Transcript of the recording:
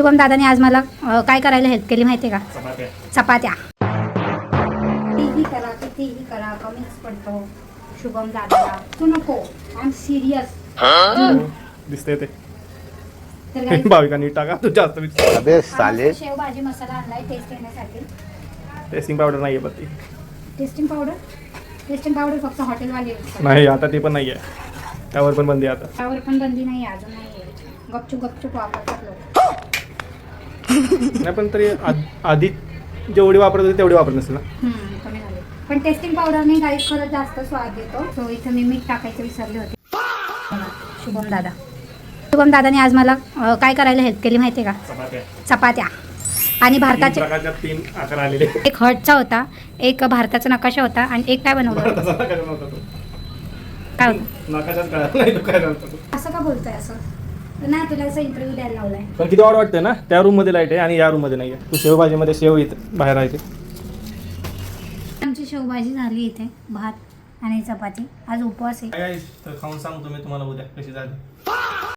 शुभम दादाने आज मला काय करायला हेल्प केली माहिती आहे का? चपात्या. कितीही करा कितीही करा कमीच पडतो शुभम दादाला. तू नको, आय एम सिरियस. दिसते ते तर guys, भाविका नीट टाका तू जास्त अबे साले. शेव भाजी मसाला आणलाय टेस्ट येण्यासाठी. टेस्टिंग पावडर नाहीये बत्ती टेस्टिंग पावडर फक्त हॉटेलवाले यूज करतात. नाही आता ते पण नाहीये, त्यावर पण बंदी आहे आता. त्यावर पण बंदी नाही आहे, अजून नाही आहे. गपचूप वापरतात लोक. नाही पण तरी आधी जेवढी वापरत होती तेवढी वापरत नसेल ना. कमी झाले. पण टेस्टिंग पावडरने गाईस खरंच जास्त स्वाद येतो. सो इथं मी मीठ टाकायचं विसरले होते. शुभम दादाने आज मला काय करायला हेल्प केली माहिती आहे का? चपात्या. आणि भारताचे 3 आकार आलेले. एक हर्टचा होता, एक भारताचा नकाशा होता आणि एक काय बनवलं होतं? तसा नकाशा नव्हता तो. काय होतं? नकाशाच कळाला नाही तो काय झालं. असं का बोलतोय असं? नाही, तुला असं इंटरव्ह्यू द्यायला लावलाय. पण किती ऑड वाटते ना, त्या रूम मध्ये लाईट आहे आणि या रूम मध्ये नाहीये. तू शेवभाजीमध्ये शेव येते बाहेर आहे ते. आमची शेवभाजी झाली इथे, भात आणि चपाती. आज उपवास आहे. काय तर खाऊन सांगतो मी तुम्हाला उद्या कशी झाली.